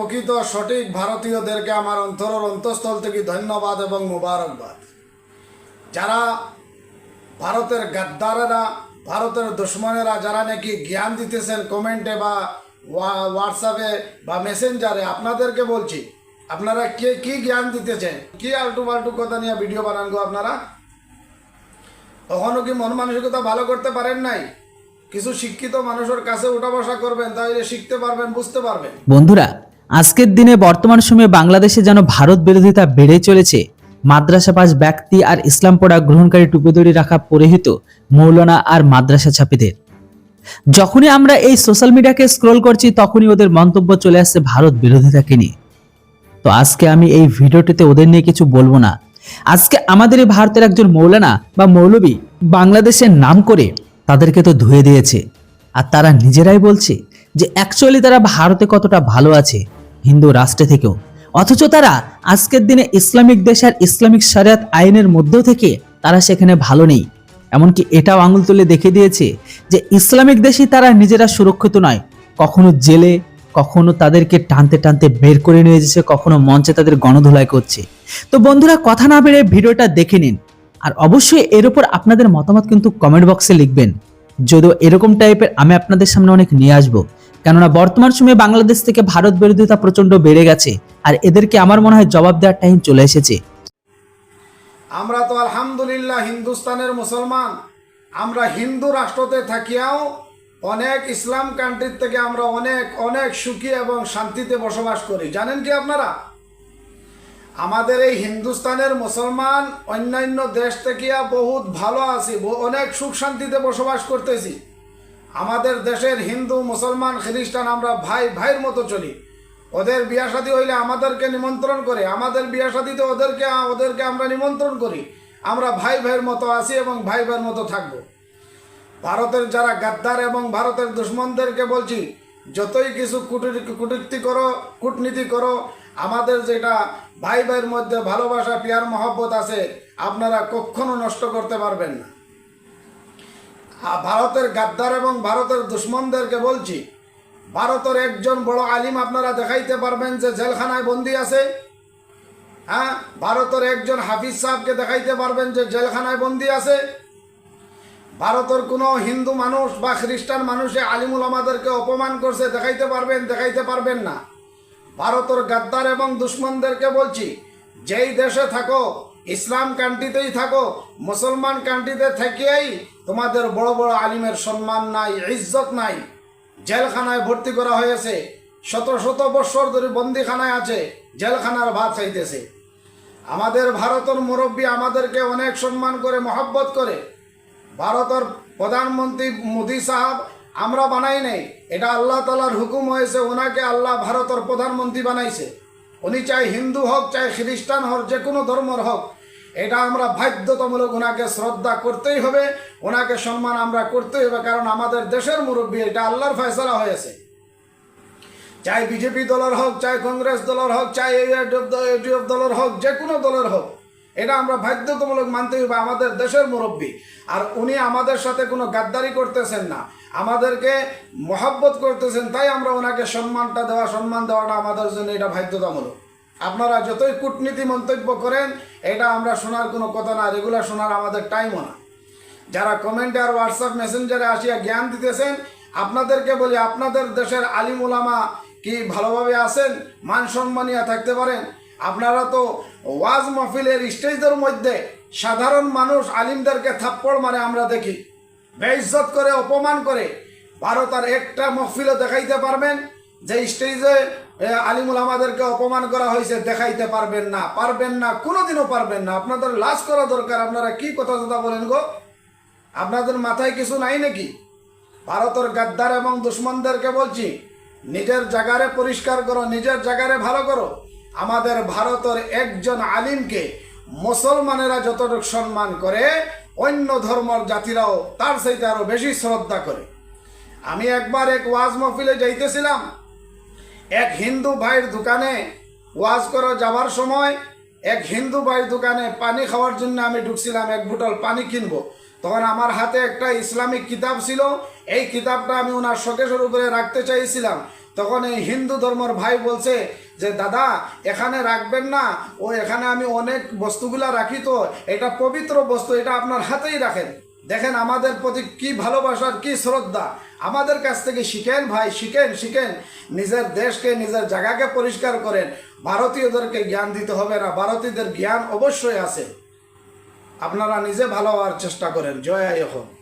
প্রকৃত সঠিক ভারতীয়দেরকে আমার অন্তরের অন্তঃস্থল থেকে ধন্যবাদ এবং মুবারকবাদ। যারা ভারতের গাদ্দারেরা, ভারতের দুশ্মনেরা যারা নাকি জ্ঞান দিতেছেন কমেন্টে বা হোয়াটসঅ্যাপে বা মেসেঞ্জারে, আপনাদেরকে বলছি, আপনারা কে কি জ্ঞান দিতেছেন, কি আলটু পাল্টু কথা নিয়ে ভিডিও বানান গো? আপনারা কখনো কি মন মানসিকতা ভালো করতে পারেন নাই? কিছু শিক্ষিত মানুষের কাছে উঠা বসা করবেন, তাহলে শিখতে পারবেন, বুঝতে পারবেন। বন্ধুরা, আজকের দিনে বর্তমান সময়ে বাংলাদেশে যেন ভারত বিরোধিতা বেড়ে চলেছে। মাদ্রাসা পাস ব্যক্তি আর ইসলাম পড়া গ্রহণকারী টুপিদড়ি রাখা পুরোহিত মৌলানা আর মাদ্রাসা ছাপিদের, যখনই আমরা এই সোশ্যাল মিডিয়াকে স্ক্রল করছি তখনই ওদের মন্তব্য চলে আসছে ভারত বিরোধিতাকে নিয়ে। তো আজকে আমি এই ভিডিওটিতে ওদের নিয়ে কিছু বলবো না। আজকে আমাদের এই ভারতের একজন মৌলানা বা মৌলবী বাংলাদেশের নাম করে তাদেরকে তো ধুয়ে দিয়েছে, আর তারা নিজেরাই বলছে যে অ্যাকচুয়ালি তারা ভারতে কতটা ভালো আছে হিন্দু রাষ্ট্রে থেকেও, অথচ তারা আজকের দিনে ইসলামিক দেশ আর ইসলামিক শরিয়ত আইনের মধ্যেও থেকে তারা সেখানে ভালো নেই। এমনকি এটাও আঙুল তুলে দেখে দিয়েছে যে ইসলামিক দেশেই তারা নিজেরা সুরক্ষিত নয়। কখনো জেলে, কখনো তাদেরকে টানতে টানতে বের করে নিয়ে যাচ্ছে, কখনো মঞ্চে তাদের গণধোলাই করছে। তো বন্ধুরা, কথা না বেড়ে ভিডিওটা দেখে নিন, আর অবশ্যই এর উপর আপনাদের মতামত কিন্তু কমেন্ট বক্সে লিখবেন। যদিও এরকম টাইপের আমি আপনাদের সামনে অনেক নিয়ে আসবো, কেননা বর্তমান সময়ে বাংলাদেশ থেকে ভারত বিরোধিতা প্রচন্ড বেড়ে গেছে, আর এদেরকে আমার মনে হয় জবাব দেওয়ার টাইম চলে এসেছে। আমরা তো আলহামদুলিল্লাহ হিন্দুস্তানের মুসলমান, আমরা হিন্দু রাষ্ট্রতে থাকিয়াও অনেক ইসলাম কান্ট্রির থেকে আমরা অনেক অনেক সুখী এবং শান্তিতে বসবাস করি। জানেন কি আপনারা, আমাদের এই হিন্দুস্তানের মুসলমান অন্যান্য দেশ থেকে বহুত ভালো আছি, অনেক সুখ শান্তিতে বসবাস করতেছি। আমাদের দেশের হিন্দু মুসলমান খ্রিস্টান আমরা ভাই ভাইয়ের মতো চলি। ওদের বিয়া শাদী হইলে আমাদেরকে নিমন্ত্রণ করে, আমাদের বিয়া শাদীতে ওদেরকে আমরা নিমন্ত্রণ করি। আমরা ভাই ভাইয়ের মতো আছি এবং ভাই ভাইয়ের মতো থাকবো। ভারতের যারা গাদ্দার এবং ভারতের দুশ্মনদেরকে বলছি, যতই কিছু কূটনীতি করো, আমাদের যেটা ভাই ভাইয়ের মধ্যে ভালোবাসা পিয়ার মহব্বত আছে, আপনারা কখনো নষ্ট করতে পারবেন না। ভারতের গাদ্দার এবং ভারতের দুশ্মনদেরকে বলছি, ভারতের একজন বড় আলিম আপনারা দেখাইতে পারবেন যে জেলখানায় বন্দী আছে? হ্যাঁ, ভারতের একজন হাফিজ সাহেবকে দেখাইতে পারবেন যে জেলখানায় বন্দী আছে? ভারতের কোনো হিন্দু মানুষ বা খ্রিস্টান মানুষে আলিমুল আমাদেরকে অপমান করছে দেখাইতে পারবেন? দেখাইতে পারবেন না। ভারতের গাদ্দার এবং দুশ্মনদেরকে বলছি, যেই দেশে থাকো, ইসলাম কান্ট্রিতেই থাকো, মুসলমান কান্ট্রিতে থাকিয়েই তোমাদের বড় বড় আলিমের সম্মান নাই, ইজ্জত নাই। জেলখানায় ভর্তি করা হয়েছে, শত শত বৎসর ধরে বন্দিখানায় আছে, জেলখানার ভাত খাইতেছে। আমাদের ভারতের মুরব্বী আমাদেরকে অনেক সম্মান করে, মহব্বত করে। ভারতের প্রধানমন্ত্রী মোদি সাহেব আমরা বানাই নাই, এটা আল্লাহ তাআলার হুকুম হয়েছে, ওনাকে আল্লাহ ভারতের প্রধানমন্ত্রী বানাইছে। উনি চাই হিন্দু হোক, চাই খ্রিস্টান হোক, যে কোনো ধর্মের হোক, এটা আমরা বাধ্যতামূলক ওনাকে শ্রদ্ধা করতেই হবে, ওনাকে সম্মান আমরা করতেই হবে, কারণ আমাদের দেশের মুরব্বী, এটা আল্লাহর ফয়সালা হয়েছে। চাই বিজেপি দলের হোক, চাই কংগ্রেস দলের হোক, চাই ইউডিএফ দলের হোক, যে কোনো দলের হোক, এটা আমরা বাধ্যতামূলক মানতে হবে, আমাদের দেশের মুরব্বী। আর উনি আমাদের সাথে কোনো গাদ্দারি করতেছেন না, আমাদেরকে মহব্বত করতেছেন, তাই আমরা ওনাকে সম্মান দেওয়াটা আমাদের জন্য এটা বাধ্যতামূলক। আপনারা যতই কূটনীতি মন্তব্য করেন, এটা আমরা শোনার কোনো কথা না, রেগুলার শোনার আমাদের টাইমও না। যারা কমেন্টে আর হোয়াটসঅ্যাপ মেসেঞ্জারে আসিয়া জ্ঞান দিতেছেন, আপনাদেরকে বলি, আপনাদের দেশের আলিম উলামা কি ভালোভাবে আছেন, মান সম্মানিয়া থাকতে পারেন? আপনারা তো ওয়াজ মাহফিলের স্টেজের মধ্যে সাধারণ মানুষ আলিমদেরকে থাপ্পড় মারে, আমরা দেখি, বেইজ্জত করে, অপমান করে। ভারত আর একটা মাহফিলও দেখাইতে পারবেন যে স্টেজে আলিমুল আমাদেরকে অপমান করা হয়েছে? দেখাইতে পারবেন না, পারবেন না, কোনোদিনও পারবেন না। আপনাদের লাজ করা দরকার। আপনারা কি কথা বলেন গো? আপনাদের মাথায় কিছু নাই নাকি? ভারতের গাদ্দার এবং দুশ্মনদেরকে বলছি, নিজের জায়গারে পরিষ্কার করো, নিজের জায়গারে ভালো করো। আমাদের ভারতের একজন আলিমকে মুসলমানেরা যতটুকু সম্মান করে, অন্য ধর্মের জাতিরাও তার চাইতে আরো বেশি শ্রদ্ধা করে। আমি একবার এক ওয়াজ মাহফিলে যাইতেছিলাম, এক হিন্দু ভাইয়ের দোকানে ওয়াজ করে যাবার সময়, এক হিন্দু ভাইয়ের দোকানে পানি খাওয়ার জন্য আমি ঢুকছিলাম, এক বোতল পানি কিনবো। তখন আমার হাতে একটা ইসলামিক কিতাব ছিল, এই কিতাবটা আমি ওনার শোকেসের উপরে রাখতে চাইছিলাম। তখন এই হিন্দু ধর্মের ভাই বলছে যে দাদা এখানে রাখবেন না, ও এখানে আমি অনেক বস্তুগুলা রাখি, তো এটা পবিত্র বস্তু, এটা আপনার হাতেই রাখেন। দেখেন আমাদের প্রতি কি ভালোবাসার, কি শ্রদ্ধা। আমাদের কাছ থেকে শিখেন ভাই, শিখেন শিখেন। নিজের দেশকে, নিজের জায়গাকে পরিষ্কার করেন। ভারতীয়দেরকে জ্ঞান দিতে হবে না, ভারতীয়দের জ্ঞান অবশ্যই আছে। আপনারা নিজে ভালো হওয়ার চেষ্টা করেন। জয় আই হোক।